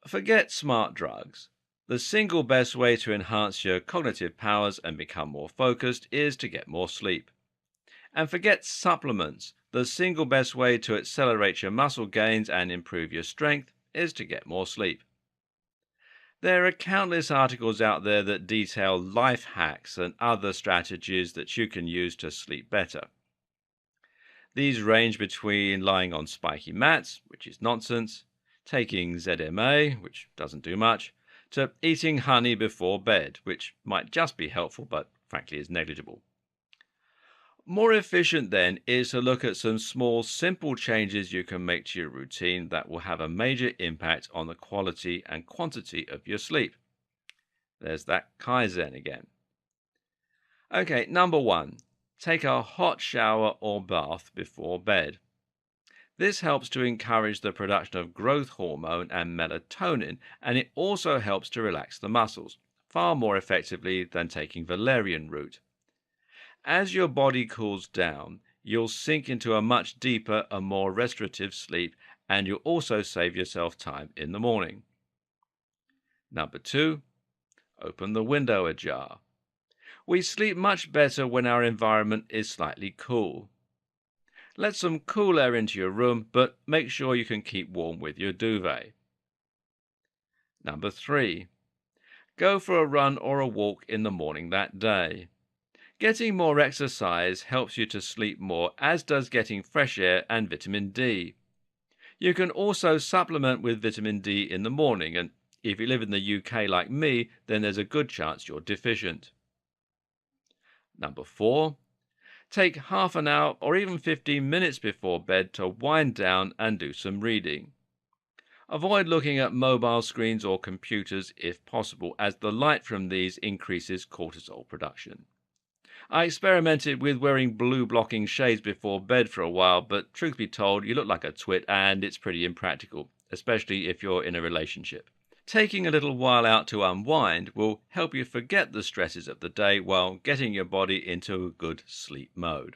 Forget smart drugs. The single best way to enhance your cognitive powers and become more focused is to get more sleep. And forget supplements. The single best way to accelerate your muscle gains and improve your strength is to get more sleep. There are countless articles out there that detail life hacks and other strategies that you can use to sleep better. These range between lying on spiky mats, which is nonsense, taking ZMA, which doesn't do much, to eating honey before bed, which might just be helpful but frankly is negligible. More efficient then is to look at some small, simple changes you can make to your routine that will have a major impact on the quality and quantity of your sleep. There's that Kaizen again. Okay, number one, take a hot shower or bath before bed. This helps to encourage the production of growth hormone and melatonin, and it also helps to relax the muscles, far more effectively than taking valerian root. As your body cools down, you'll sink into a much deeper and more restorative sleep, and you'll also save yourself time in the morning. Number two, open the window ajar. We sleep much better when our environment is slightly cool. Let some cool air into your room, but make sure you can keep warm with your duvet. Number three, go for a run or a walk in the morning that day. Getting more exercise helps you to sleep more, as does getting fresh air and vitamin D. You can also supplement with vitamin D in the morning, and if you live in the UK like me, then there's a good chance you're deficient. Number four, take half an hour or even 15 minutes before bed to wind down and do some reading. Avoid looking at mobile screens or computers if possible, as the light from these increases cortisol production. I experimented with wearing blue blocking shades before bed for a while, but truth be told, you look like a twit and it's pretty impractical, especially if you're in a relationship. Taking a little while out to unwind will help you forget the stresses of the day while getting your body into a good sleep mode.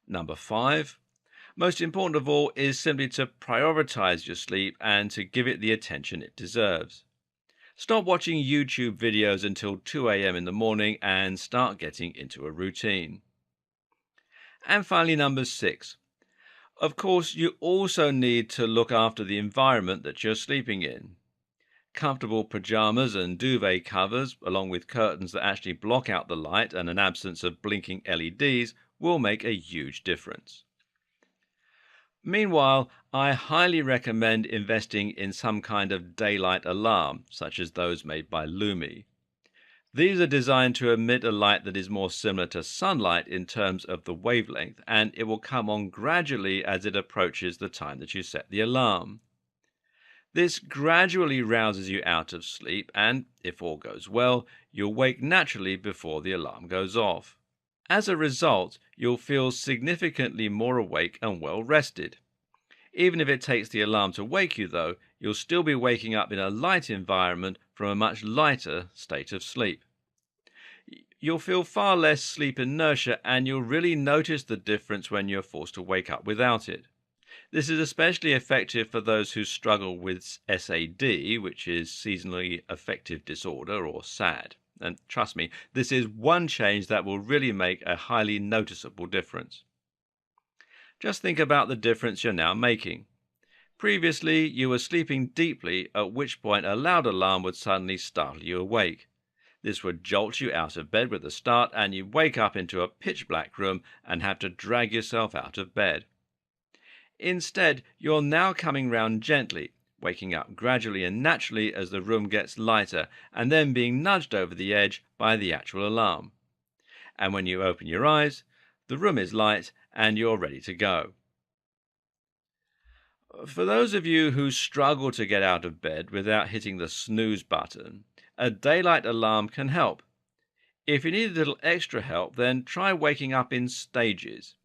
Number five, most important of all, is simply to prioritize your sleep and to give it the attention it deserves. Stop watching YouTube videos until 2 a.m. in the morning and start getting into a routine. And finally, number six, of course, you also need to look after the environment that you're sleeping in. Comfortable pajamas and duvet covers, along with curtains that actually block out the light and an absence of blinking LEDs, will make a huge difference. Meanwhile, I highly recommend investing in some kind of daylight alarm, such as those made by Lumi. These are designed to emit a light that is more similar to sunlight in terms of the wavelength, and it will come on gradually as it approaches the time that you set the alarm. This gradually rouses you out of sleep, and, if all goes well, you'll wake naturally before the alarm goes off. As a result, you'll feel significantly more awake and well rested. Even if it takes the alarm to wake you, though, you'll still be waking up in a light environment from a much lighter state of sleep. You'll feel far less sleep inertia, and you'll really notice the difference when you're forced to wake up without it. This is especially effective for those who struggle with SAD, which is seasonally affective disorder, or SAD. And trust me, this is one change that will really make a highly noticeable difference. Just think about the difference you're now making. Previously, you were sleeping deeply, at which point a loud alarm would suddenly startle you awake. This would jolt you out of bed with a start, and you'd wake up into a pitch-black room and have to drag yourself out of bed. Instead, you're now coming round gently, waking up gradually and naturally as the room gets lighter, and then being nudged over the edge by the actual alarm. And when you open your eyes, the room is light and you're ready to go. For those of you who struggle to get out of bed without hitting the snooze button, a daylight alarm can help. If you need a little extra help, then try waking up in stages.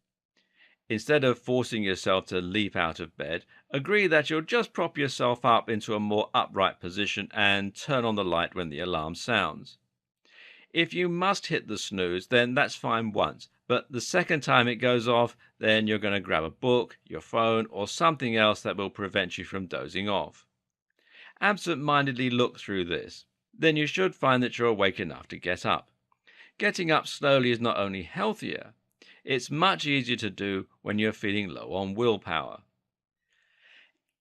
Instead of forcing yourself to leap out of bed, agree that you'll just prop yourself up into a more upright position and turn on the light when the alarm sounds. If you must hit the snooze, then that's fine once, but the second time it goes off, then you're going to grab a book, your phone, or something else that will prevent you from dozing off. Absent-mindedly look through this, then you should find that you're awake enough to get up. Getting up slowly is not only healthier, it's much easier to do when you're feeling low on willpower.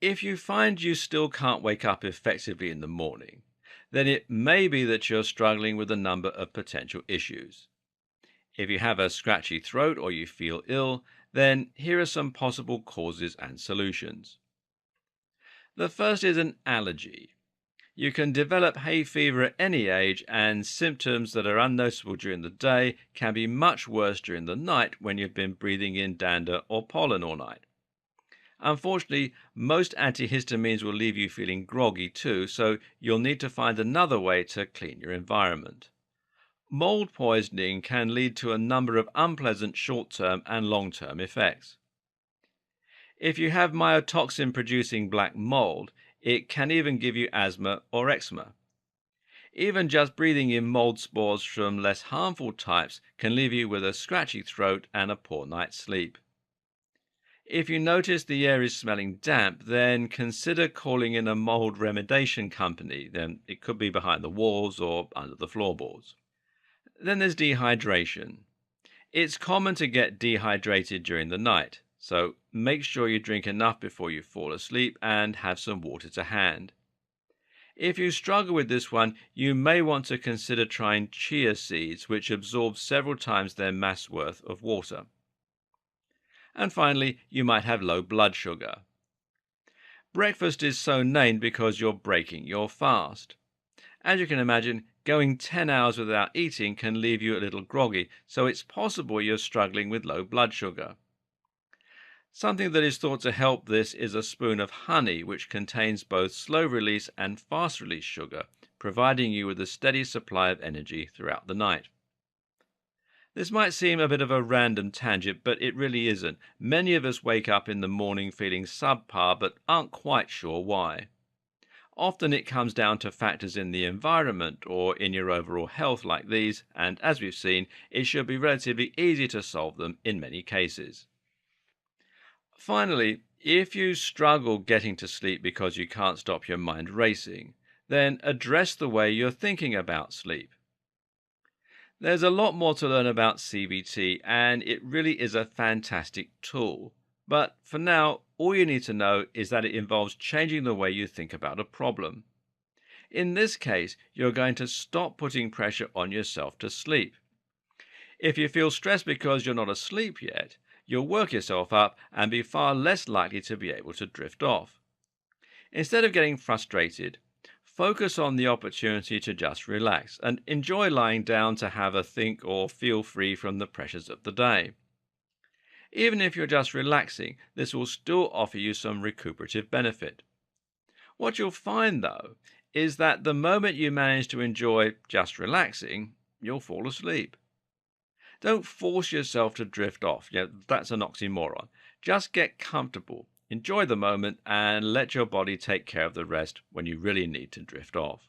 If you find you still can't wake up effectively in the morning, then it may be that you're struggling with a number of potential issues. If you have a scratchy throat or you feel ill, then here are some possible causes and solutions. The first is an allergy. You can develop hay fever at any age, and symptoms that are unnoticeable during the day can be much worse during the night when you've been breathing in dander or pollen all night. Unfortunately, most antihistamines will leave you feeling groggy too, so you'll need to find another way to clean your environment. Mold poisoning can lead to a number of unpleasant short-term and long-term effects. If you have mycotoxin-producing black mold, it can even give you asthma or eczema. Even just breathing in mold spores from less harmful types can leave you with a scratchy throat and a poor night's sleep. If you notice the air is smelling damp, then consider calling in a mold remediation company. Then it could be behind the walls or under the floorboards. Then there's dehydration. It's common to get dehydrated during the night, so make sure you drink enough before you fall asleep and have some water to hand. If you struggle with this one, you may want to consider trying chia seeds, which absorb several times their mass worth of water. And finally, you might have low blood sugar. Breakfast is so named because you're breaking your fast. As you can imagine, going 10 hours without eating can leave you a little groggy, so it's possible you're struggling with low blood sugar. Something that is thought to help this is a spoon of honey, which contains both slow-release and fast-release sugar, providing you with a steady supply of energy throughout the night. This might seem a bit of a random tangent, but it really isn't. Many of us wake up in the morning feeling subpar, but aren't quite sure why. Often it comes down to factors in the environment or in your overall health like these, and as we've seen, it should be relatively easy to solve them in many cases. Finally, if you struggle getting to sleep because you can't stop your mind racing, then address the way you're thinking about sleep. There's a lot more to learn about CBT, and it really is a fantastic tool. But for now, all you need to know is that it involves changing the way you think about a problem. In this case, you're going to stop putting pressure on yourself to sleep. If you feel stressed because you're not asleep yet, you'll work yourself up and be far less likely to be able to drift off. Instead of getting frustrated, focus on the opportunity to just relax and enjoy lying down to have a think or feel free from the pressures of the day. Even if you're just relaxing, this will still offer you some recuperative benefit. What you'll find, though, is that the moment you manage to enjoy just relaxing, you'll fall asleep. Don't force yourself to drift off. That's an oxymoron. Just get comfortable, enjoy the moment, and let your body take care of the rest when you really need to drift off.